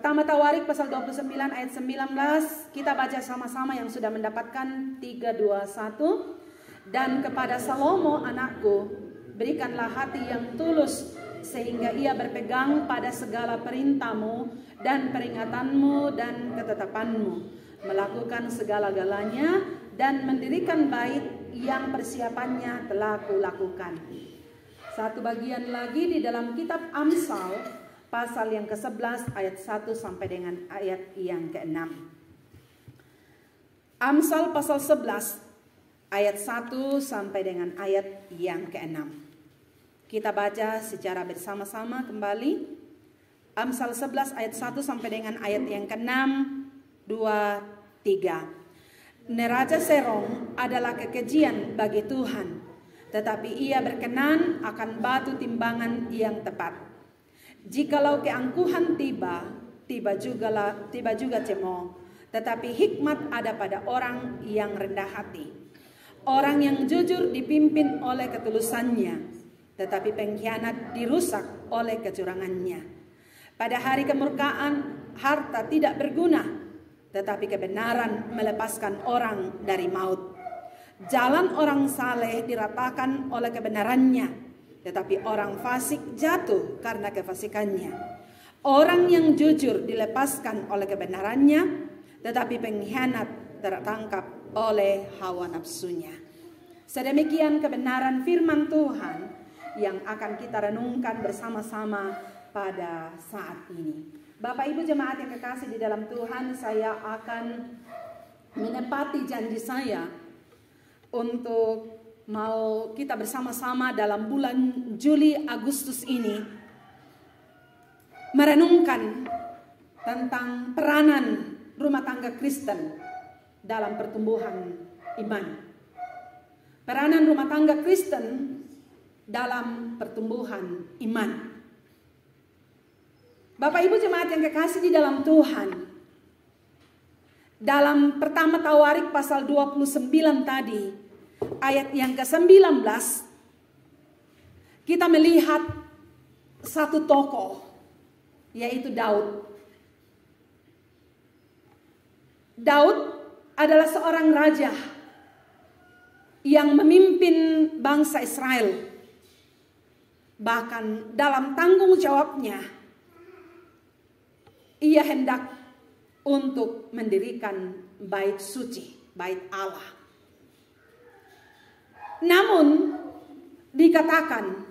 Pertama Tawarik pasal 29 ayat 19. Kita baca sama-sama yang sudah mendapatkan 3, 2, 1. Dan kepada Salomo anakku, berikanlah hati yang tulus, sehingga ia berpegang pada segala perintahmu dan peringatanmu dan ketetapanmu, melakukan segala-galanya dan mendirikan bait yang persiapannya telah kulakukan. Satu bagian lagi di dalam kitab Amsal pasal yang ke-11 ayat 1 sampai dengan ayat yang ke-6. Amsal pasal 11 ayat 1 sampai dengan ayat yang ke-6. Kita baca secara bersama-sama kembali. Amsal 11 ayat 1 sampai dengan ayat yang ke-6, 2, 3. Neraca serong adalah kekejian bagi Tuhan, tetapi ia berkenan akan batu timbangan yang tepat. Jikalau keangkuhan tiba juga cemooh, tetapi hikmat ada pada orang yang rendah hati. Orang yang jujur dipimpin oleh ketulusannya, tetapi pengkhianat dirusak oleh kecurangannya. Pada hari kemurkaan harta tidak berguna, tetapi kebenaran melepaskan orang dari maut. Jalan orang saleh diratakan oleh kebenarannya, tetapi orang fasik jatuh karena kefasikannya. Orang yang jujur dilepaskan oleh kebenarannya, tetapi pengkhianat tertangkap oleh hawa nafsunya. Sedemikian kebenaran firman Tuhan yang akan kita renungkan bersama-sama pada saat ini. Bapak Ibu jemaat yang kekasih di dalam Tuhan, saya akan menepati janji saya untuk mau kita bersama-sama dalam bulan Juli Agustus ini merenungkan tentang peranan rumah tangga Kristen dalam pertumbuhan iman. Peranan rumah tangga Kristen dalam pertumbuhan iman. Bapak Ibu jemaat yang kekasih di dalam Tuhan, dalam pertama Tawarik pasal 29 tadi, ayat yang ke-19, kita melihat satu tokoh, yaitu Daud. Daud adalah seorang raja yang memimpin bangsa Israel. Bahkan dalam tanggung jawabnya, ia hendak untuk mendirikan bait suci, bait Allah. Namun dikatakan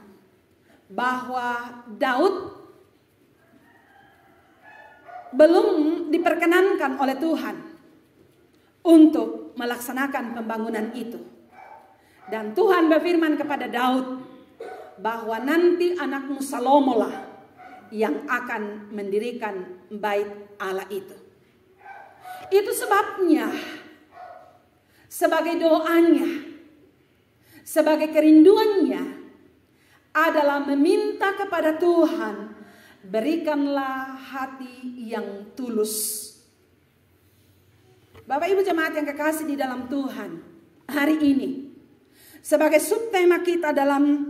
bahwa Daud belum diperkenankan oleh Tuhan untuk melaksanakan pembangunan itu. Dan Tuhan berfirman kepada Daud bahwa nanti anakmu Salomo lah yang akan mendirikan bait Allah itu. Itu sebabnya sebagai doanya, sebagai kerinduannya adalah meminta kepada Tuhan, berikanlah hati yang tulus. Bapak Ibu jemaat yang kekasih di dalam Tuhan, hari ini sebagai subtema kita dalam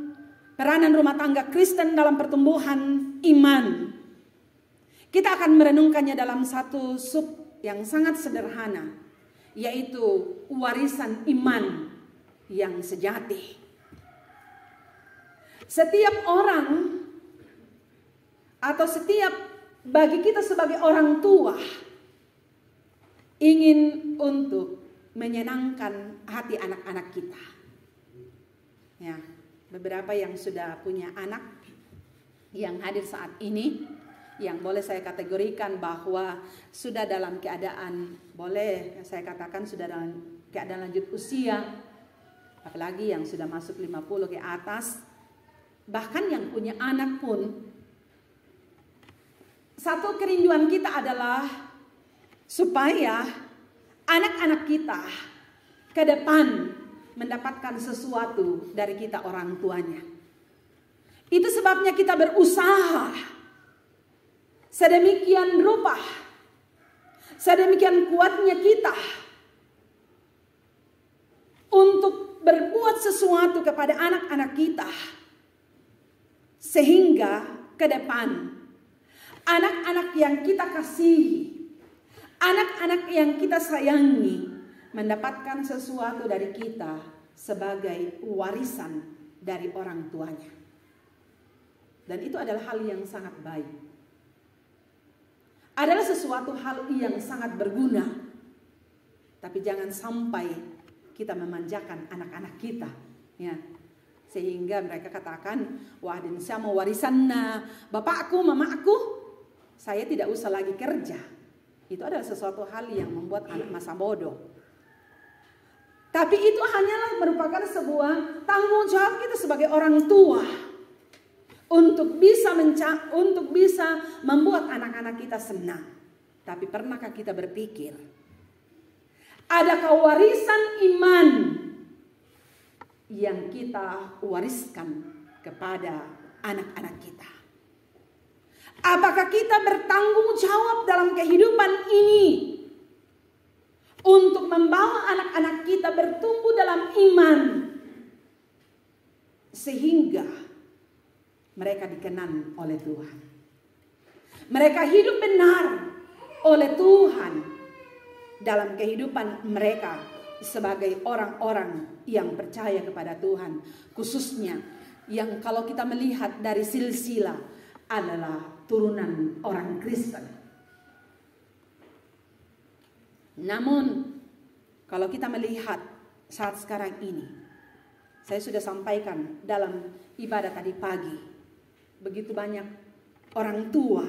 peranan rumah tangga Kristen dalam pertumbuhan iman, kita akan merenungkannya dalam satu sub yang sangat sederhana, yaitu warisan iman yang sejati. Setiap orang atau setiap bagi kita sebagai orang tua ingin untuk menyenangkan hati anak-anak kita. Ya, beberapa yang sudah punya anak yang hadir saat ini, yang boleh saya kategorikan bahwa sudah dalam keadaan, boleh saya katakan sudah dalam keadaan lanjut usia, apalagi yang sudah masuk 50 ke atas, bahkan yang punya anak pun, satu kerinduan kita adalah supaya anak-anak kita ke depan mendapatkan sesuatu dari kita orang tuanya. Itu sebabnya kita berusaha sedemikian rupa, sedemikian kuatnya kita untuk berbuat sesuatu kepada anak-anak kita, sehingga ke depan anak-anak yang kita kasihi, anak-anak yang kita sayangi, mendapatkan sesuatu dari kita sebagai warisan dari orang tuanya. Dan itu adalah hal yang sangat baik. Adalah sesuatu hal yang sangat berguna. Tapi jangan sampai kita memanjakan anak-anak kita, ya. Sehingga mereka katakan, wah, dan saya mau warisan bapakku, mamaku, saya tidak usah lagi kerja. Itu adalah sesuatu hal yang membuat anak masa bodoh. Tapi itu hanyalah merupakan sebuah tanggung jawab kita sebagai orang tua untuk bisa membuat anak-anak kita senang. Tapi pernahkah kita berpikir, adakah warisan iman yang kita wariskan kepada anak-anak kita? Apakah kita bertanggung jawab dalam kehidupan ini untuk membawa anak-anak kita bertumbuh dalam iman sehingga mereka dikenan oleh Tuhan, mereka hidup benar oleh Tuhan dalam kehidupan mereka sebagai orang-orang yang percaya kepada Tuhan, khususnya yang kalau kita melihat dari silsilah adalah turunan orang Kristen. Namun kalau kita melihat saat sekarang ini, saya sudah sampaikan dalam ibadah tadi pagi, begitu banyak orang tua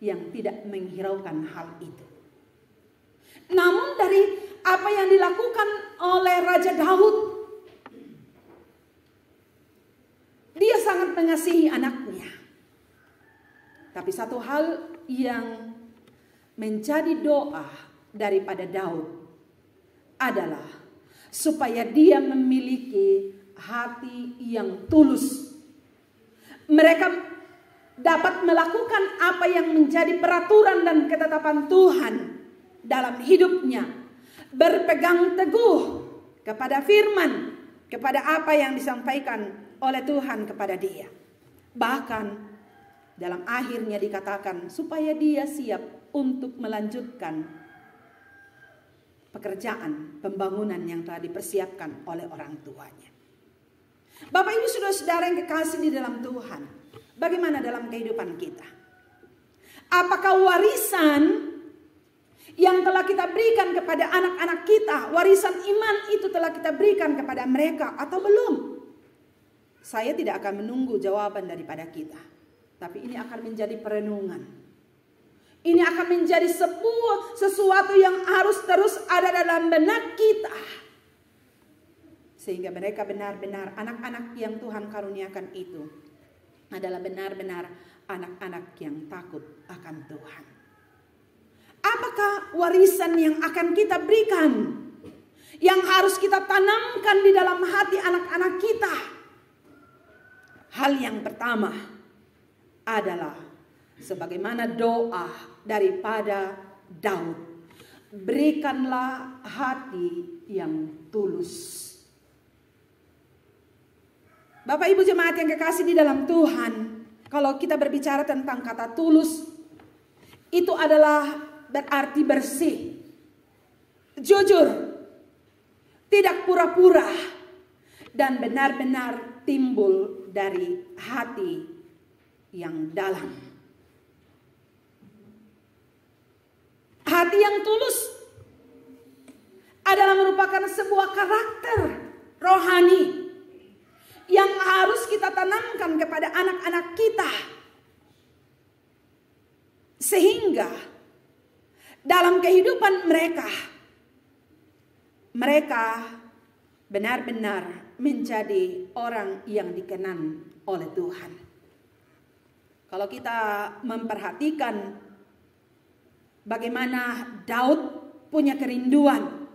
yang tidak menghiraukan hal itu. Namun dari apa yang dilakukan oleh Raja Daud, dia sangat mengasihi anaknya. Tapi satu hal yang menjadi doa daripada Daud adalah supaya dia memiliki hati yang tulus. Mereka dapat melakukan apa yang menjadi peraturan dan ketetapan Tuhan dalam hidupnya, berpegang teguh kepada firman, kepada apa yang disampaikan oleh Tuhan kepada dia. Bahkan dalam akhirnya dikatakan supaya dia siap untuk melanjutkan pekerjaan pembangunan yang telah dipersiapkan oleh orang tuanya. Bapak Ibu saudara-saudara yang kekasih di dalam Tuhan, bagaimana dalam kehidupan kita? Apakah warisan yang telah kita berikan kepada anak-anak kita, warisan iman itu telah kita berikan kepada mereka atau belum? Saya tidak akan menunggu jawaban daripada kita, tapi ini akan menjadi perenungan. Ini akan menjadi sesuatu yang harus terus ada dalam benak kita. Sehingga mereka benar-benar anak-anak yang Tuhan karuniakan itu adalah benar-benar anak-anak yang takut akan Tuhan. Apakah warisan yang akan kita berikan, yang harus kita tanamkan di dalam hati anak-anak kita? Hal yang pertama adalah sebagaimana doa daripada Daud, berikanlah hati yang tulus. Bapak Ibu jemaat yang kekasih di dalam Tuhan, kalau kita berbicara tentang kata tulus, itu adalah berarti bersih, jujur, tidak pura-pura, dan benar-benar timbul dari hati yang dalam. Hati yang tulus adalah merupakan sebuah karakter rohani yang harus kita tanamkan kepada anak-anak kita. Sehingga dalam kehidupan mereka benar-benar menjadi orang yang dikenan oleh Tuhan. Kalau kita memperhatikan bagaimana Daud punya kerinduan,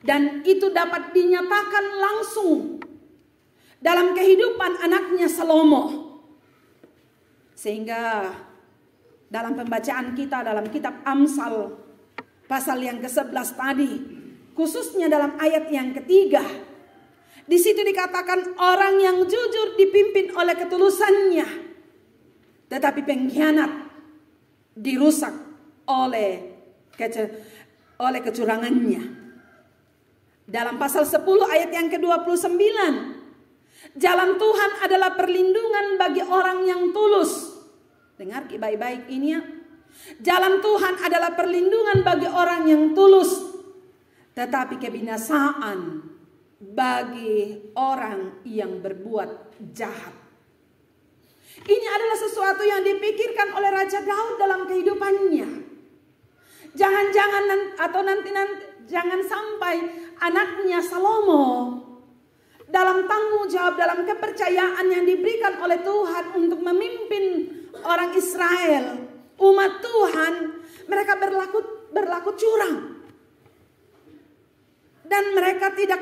dan itu dapat dinyatakan langsung dalam kehidupan anaknya Salomo. Sehingga dalam pembacaan kita dalam kitab Amsal pasal yang ke-11 tadi, khususnya dalam ayat yang ketiga, di situ dikatakan orang yang jujur dipimpin oleh ketulusannya, tetapi pengkhianat dirusak oleh kecurangannya. Dalam pasal 10 ayat yang ke-29, jalan Tuhan adalah perlindungan bagi orang yang tulus. Dengar baik-baik ini ya. Jalan Tuhan adalah perlindungan bagi orang yang tulus, tetapi kebinasaan bagi orang yang berbuat jahat. Ini adalah sesuatu yang dipikirkan oleh Raja Daud dalam kehidupannya. Jangan-jangan atau nanti jangan sampai anaknya Salomo dalam tanggung jawab, dalam kepercayaan yang diberikan oleh Tuhan untuk memimpin orang Israel, umat Tuhan, mereka berlaku curang. Dan mereka tidak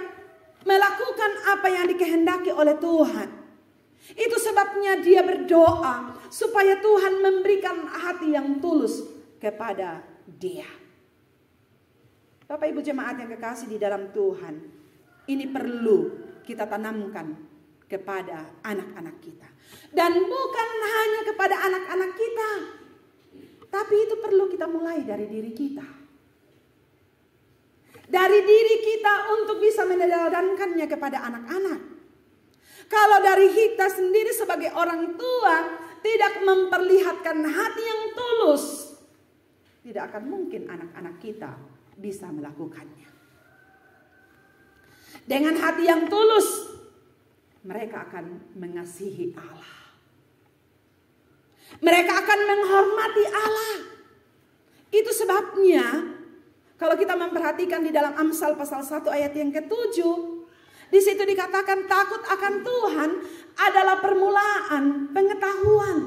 melakukan apa yang dikehendaki oleh Tuhan. Itu sebabnya dia berdoa supaya Tuhan memberikan hati yang tulus kepada dia. Bapak Ibu jemaat yang kekasih di dalam Tuhan, ini perlu kita tanamkan kepada anak-anak kita. Dan bukan hanya kepada anak-anak kita, tapi itu perlu kita mulai dari diri kita. Dari diri kita untuk bisa meneladangkannya kepada anak-anak. Kalau dari kita sendiri sebagai orang tua tidak memperlihatkan hati yang tulus, tidak akan mungkin anak-anak kita bisa melakukannya. Dengan hati yang tulus, mereka akan mengasihi Allah. Mereka akan menghormati Allah. Itu sebabnya kalau kita memperhatikan di dalam Amsal pasal 1 ayat yang ke-7, di situ dikatakan takut akan Tuhan adalah permulaan pengetahuan.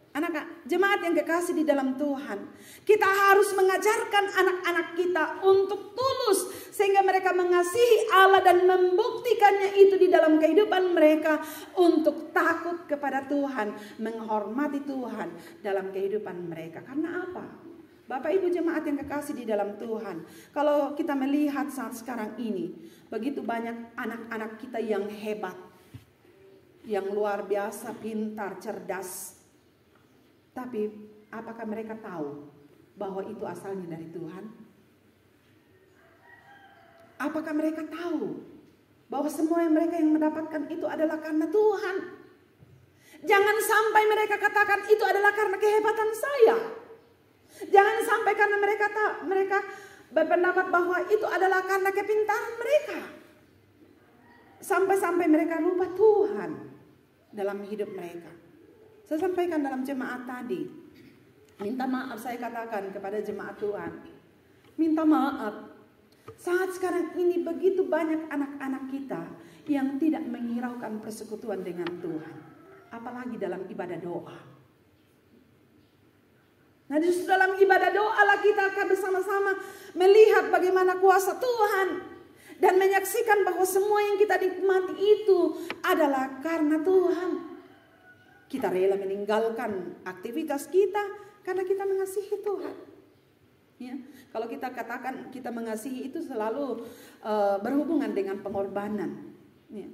Anak jemaat yang kekasih di dalam Tuhan, kita harus mengajarkan anak-anak kita untuk tulus sehingga mereka mengasihi Allah dan membuktikannya itu di dalam kehidupan mereka untuk takut kepada Tuhan, menghormati Tuhan dalam kehidupan mereka. Karena apa? Bapak Ibu jemaat yang kekasih di dalam Tuhan, kalau kita melihat saat sekarang ini, begitu banyak anak-anak kita yang hebat, yang luar biasa, pintar, cerdas. Tapi apakah mereka tahu bahwa itu asalnya dari Tuhan? Apakah mereka tahu bahwa semua yang mereka yang mendapatkan itu adalah karena Tuhan? Jangan sampai mereka katakan itu adalah karena kehebatan saya. Jangan sampai karena mereka berpendapat bahwa itu adalah karena kepintaran mereka. Sampai-sampai mereka lupa Tuhan dalam hidup mereka. Saya sampaikan dalam jemaat tadi. Minta maaf saya katakan kepada jemaat Tuhan. Minta maaf. Saat sekarang ini begitu banyak anak-anak kita yang tidak menghiraukan persekutuan dengan Tuhan. Apalagi dalam ibadah doa. Nah justru dalam ibadah doa lah kita akan bersama-sama melihat bagaimana kuasa Tuhan. Dan menyaksikan bahwa semua yang kita nikmati itu adalah karena Tuhan. Kita rela meninggalkan aktivitas kita karena kita mengasihi Tuhan. Ya, kalau kita katakan kita mengasihi itu selalu berhubungan dengan pengorbanan. Ya.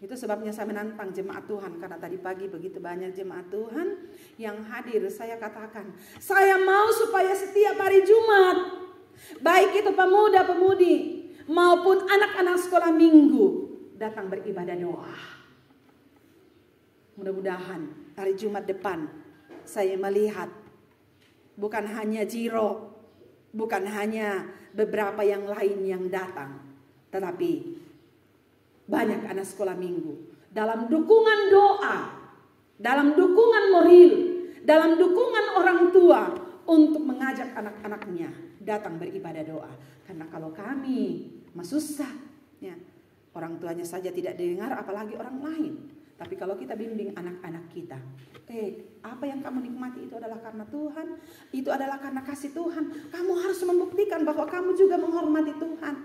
Itu sebabnya saya menantang jemaat Tuhan. Karena tadi pagi begitu banyak jemaat Tuhan yang hadir. Saya katakan, saya mau supaya setiap hari Jumat, baik itu pemuda-pemudi maupun anak-anak sekolah minggu, datang beribadah doa. Mudah-mudahan hari Jumat depan saya melihat bukan hanya Jiro, bukan hanya beberapa yang lain yang datang, tetapi banyak anak sekolah minggu dalam dukungan doa, dalam dukungan moral, dalam dukungan orang tua untuk mengajak anak-anaknya datang beribadah doa. Karena kalau kami susah, ya, orang tuanya saja tidak dengar, apalagi orang lain. Tapi kalau kita bimbing anak-anak kita, apa yang kamu nikmati itu adalah karena Tuhan, itu adalah karena kasih Tuhan. Kamu harus membuktikan bahwa kamu juga menghormati Tuhan.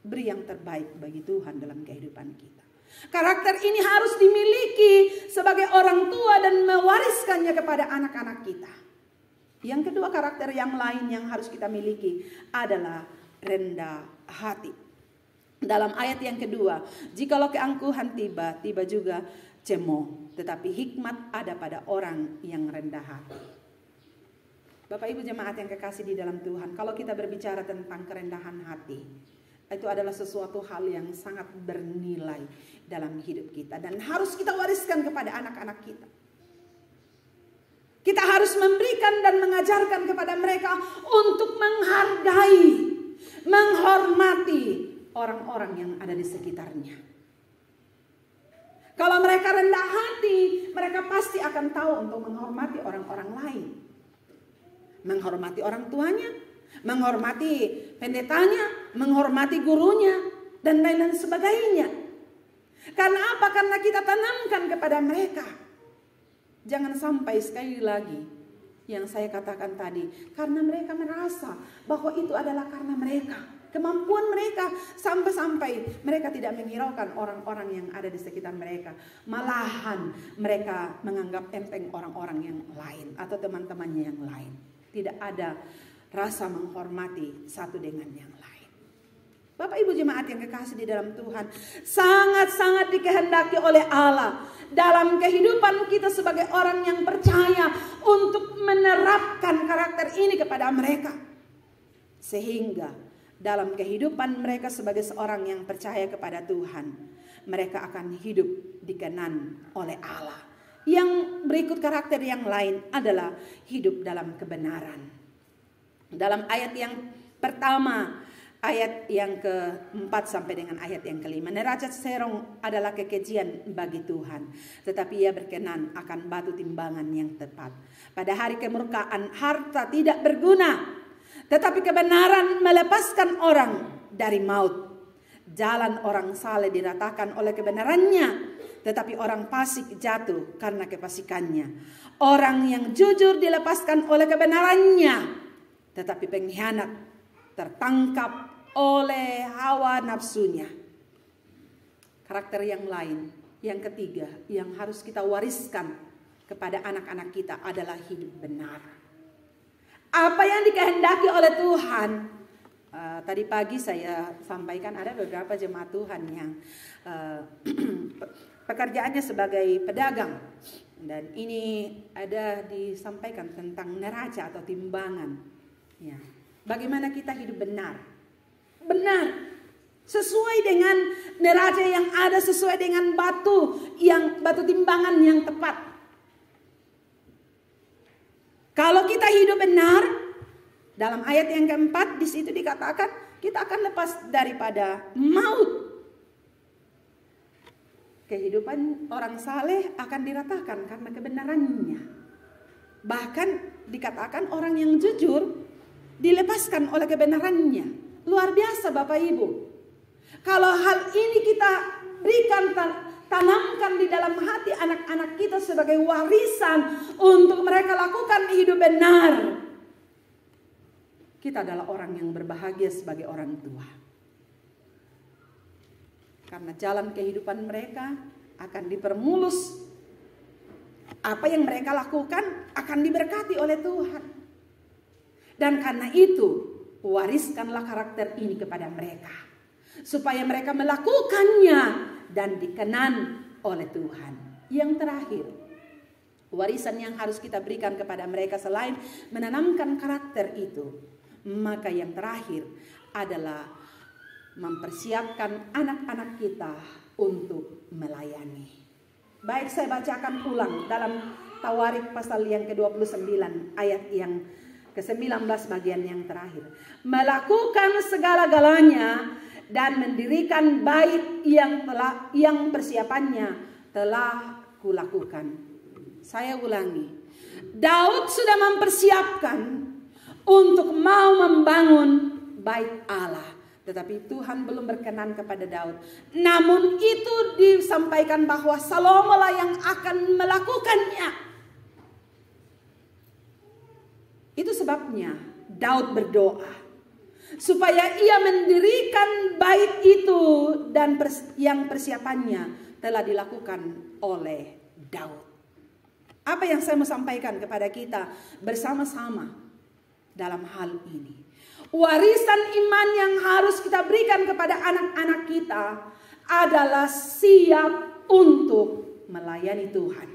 Beri yang terbaik bagi Tuhan dalam kehidupan kita. Karakter ini harus dimiliki sebagai orang tua dan mewariskannya kepada anak-anak kita. Yang kedua, karakter yang lain yang harus kita miliki adalah rendah hati. Dalam ayat yang kedua, jikalau keangkuhan tiba juga cemooh, tetapi hikmat ada pada orang yang rendah hati. Bapak Ibu jemaat yang kekasih di dalam Tuhan, kalau kita berbicara tentang kerendahan hati, itu adalah sesuatu hal yang sangat bernilai dalam hidup kita dan harus kita wariskan kepada anak-anak kita. Kita harus memberikan dan mengajarkan kepada mereka untuk menghargai, menghormati orang-orang yang ada di sekitarnya. Kalau mereka rendah hati, mereka pasti akan tahu untuk menghormati orang-orang lain. Menghormati orang tuanya, menghormati pendetanya, menghormati gurunya, dan lain-lain sebagainya. Karena apa? Karena kita tanamkan kepada mereka. Jangan sampai sekali lagi yang saya katakan tadi, karena mereka merasa bahwa itu adalah karena mereka, kemampuan mereka, sampai-sampai mereka tidak menghiraukan orang-orang yang ada di sekitar mereka. Malahan mereka menganggap enteng orang-orang yang lain atau teman-temannya yang lain. Tidak ada rasa menghormati satu dengan yang lain. Bapak Ibu jemaat yang kekasih di dalam Tuhan, sangat-sangat dikehendaki oleh Allah dalam kehidupan kita sebagai orang yang percaya untuk menerapkan karakter ini kepada mereka. Sehingga dalam kehidupan mereka sebagai seorang yang percaya kepada Tuhan, mereka akan hidup dikenan oleh Allah. Yang berikut karakter yang lain adalah hidup dalam kebenaran. Dalam ayat yang pertama, ayat yang ke-4 sampai dengan ayat yang ke-5. Neraca serong adalah kekejian bagi Tuhan, tetapi ia berkenan akan batu timbangan yang tepat. Pada hari kemurkaan harta tidak berguna, tetapi kebenaran melepaskan orang dari maut. Jalan orang saleh diratakan oleh kebenarannya, tetapi orang fasik jatuh karena kefasikannya. Orang yang jujur dilepaskan oleh kebenarannya, tetapi pengkhianat tertangkap oleh hawa nafsunya. Karakter yang lain, yang ketiga, yang harus kita wariskan kepada anak-anak kita adalah hidup benar. Apa yang dikehendaki oleh Tuhan. Tadi pagi saya sampaikan ada beberapa jemaat Tuhan yang pekerjaannya sebagai pedagang. Dan ini ada disampaikan tentang neraca atau timbangan. Ya. Bagaimana kita hidup benar. Benar. Sesuai dengan neraca yang ada, sesuai dengan batu timbangan yang tepat. Kalau kita hidup benar, dalam ayat yang keempat di situ dikatakan kita akan lepas daripada maut. Kehidupan orang saleh akan diratakan karena kebenarannya. Bahkan dikatakan orang yang jujur dilepaskan oleh kebenarannya. Luar biasa Bapak Ibu. Kalau hal ini kita berikan, tanamkan di dalam hati anak-anak kita sebagai warisan untuk mereka lakukan hidup benar, kita adalah orang yang berbahagia sebagai orang tua. Karena jalan kehidupan mereka akan dipermulus. Apa yang mereka lakukan akan diberkati oleh Tuhan. Dan karena itu, wariskanlah karakter ini kepada mereka. Supaya mereka melakukannya dan dikenan oleh Tuhan. Yang terakhir, warisan yang harus kita berikan kepada mereka selain menanamkan karakter itu, maka yang terakhir adalah mempersiapkan anak-anak kita untuk melayani. Baik, saya bacakan ulang dalam Tawarik pasal yang ke-29 ayat yang ke-19 bagian yang terakhir. Melakukan segala-galanya dan mendirikan bait yang persiapannya telah kulakukan. Saya ulangi. Daud sudah mempersiapkan untuk mau membangun bait Allah. Tetapi Tuhan belum berkenan kepada Daud. Namun itu disampaikan bahwa Salomo lah yang akan melakukannya. Itu sebabnya Daud berdoa supaya ia mendirikan bait itu dan yang persiapannya telah dilakukan oleh Daud. Apa yang saya mau sampaikan kepada kita bersama-sama dalam hal ini? Warisan iman yang harus kita berikan kepada anak-anak kita adalah siap untuk melayani Tuhan.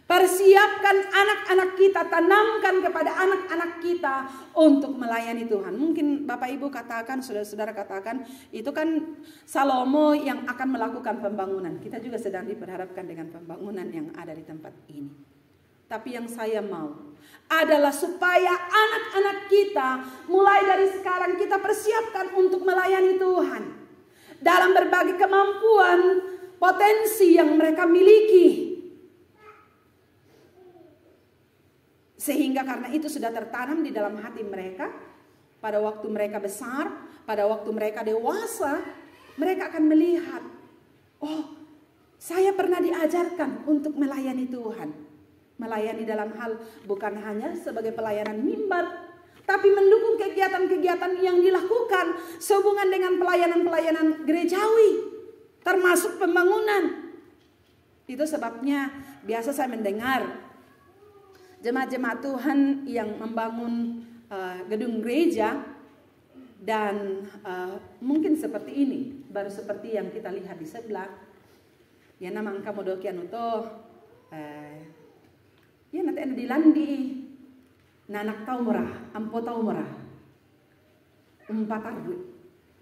Persiapkan anak-anak kita, tanamkan kepada anak-anak kita untuk melayani Tuhan. Mungkin Bapak Ibu katakan, saudara-saudara katakan, itu kan Salomo yang akan melakukan pembangunan. Kita juga sedang diperhadapkan dengan pembangunan yang ada di tempat ini. Tapi yang saya mau adalah supaya anak-anak kita mulai dari sekarang kita persiapkan untuk melayani Tuhan. Dalam berbagai kemampuan, potensi yang mereka miliki. Sehingga karena itu sudah tertanam di dalam hati mereka, pada waktu mereka besar, pada waktu mereka dewasa, mereka akan melihat, oh, saya pernah diajarkan untuk melayani Tuhan. Melayani dalam hal bukan hanya sebagai pelayanan mimbar, tapi mendukung kegiatan-kegiatan yang dilakukan sehubungan dengan pelayanan-pelayanan gerejawi, termasuk pembangunan. Itu sebabnya biasa saya mendengar jemaat-jemaat Tuhan yang membangun gedung gereja dan mungkin seperti ini, baru seperti yang kita lihat di sebelah. Ya namang kamu dokian uto, ya nanti ada dilandi, nanak tau murah, ampo tau murah, ardu.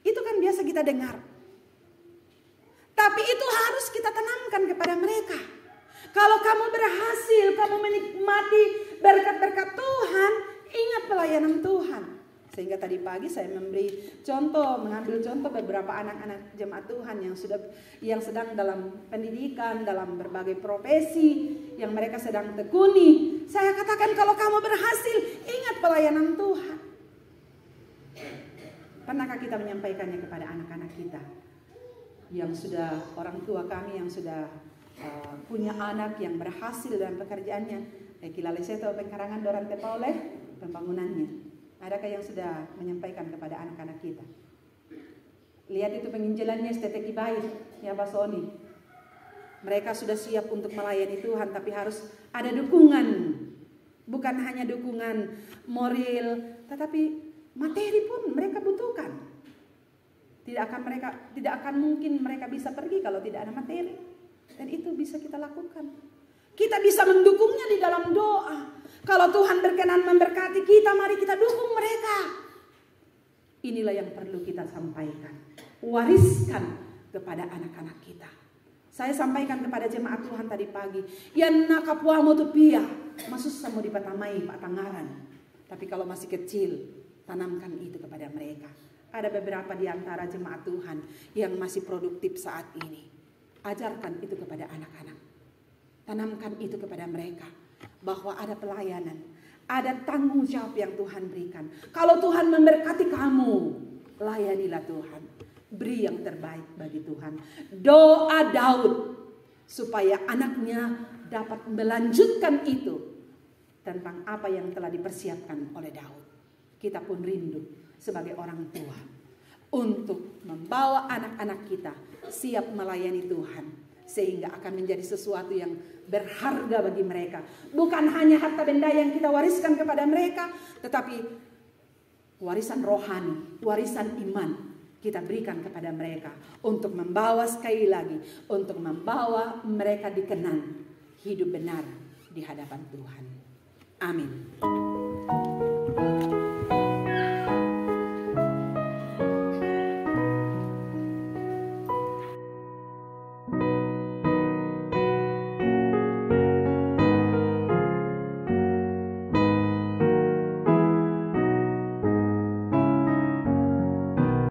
Itu kan biasa kita dengar. Tapi itu harus kita tanamkan kepada mereka. Kalau kamu berhasil, kamu menikmati berkat-berkat Tuhan, ingat pelayanan Tuhan. Sehingga tadi pagi saya memberi contoh, mengambil contoh beberapa anak-anak jemaat Tuhan yang sedang dalam pendidikan, dalam berbagai profesi yang mereka sedang tekuni. Saya katakan kalau kamu berhasil, ingat pelayanan Tuhan. Pernahkah kita menyampaikannya kepada anak-anak kita? Yang sudah orang tua kami yang sudah punya anak yang berhasil dalam pekerjaannya, kilaleseto pengkarangan doran tepa oleh pembangunannya. Adakah yang sudah menyampaikan kepada anak-anak kita? Lihat itu penginjilannya Stetek Ibair, ya Basoni. Mereka sudah siap untuk melayani Tuhan, tapi harus ada dukungan. Bukan hanya dukungan moral, tetapi materi pun mereka butuhkan. Tidak akan mungkin mereka bisa pergi kalau tidak ada materi. Dan itu bisa kita lakukan. Kita bisa mendukungnya di dalam doa. Kalau Tuhan berkenan memberkati kita, mari kita dukung mereka. Inilah yang perlu kita sampaikan. Wariskan kepada anak-anak kita. Saya sampaikan kepada jemaat Tuhan tadi pagi. Yan nakapuamo tupia. Maksud saya mau dipatamai Pak Tangaran. Tapi kalau masih kecil, tanamkan itu kepada mereka. Ada beberapa di antara jemaat Tuhan yang masih produktif saat ini. Ajarkan itu kepada anak-anak. Tanamkan itu kepada mereka. Bahwa ada pelayanan. Ada tanggung jawab yang Tuhan berikan. Kalau Tuhan memberkati kamu, layanilah Tuhan. Beri yang terbaik bagi Tuhan. Doa Daud. Supaya anaknya dapat melanjutkan itu. Tentang apa yang telah dipersiapkan oleh Daud. Kita pun rindu sebagai orang tua. Untuk membawa anak-anak kita siap melayani Tuhan. Sehingga akan menjadi sesuatu yang berharga bagi mereka. Bukan hanya harta benda yang kita wariskan kepada mereka. Tetapi warisan rohani, warisan iman kita berikan kepada mereka. Untuk membawa sekali lagi. Untuk membawa mereka dikenang hidup benar di hadapan Tuhan. Amin.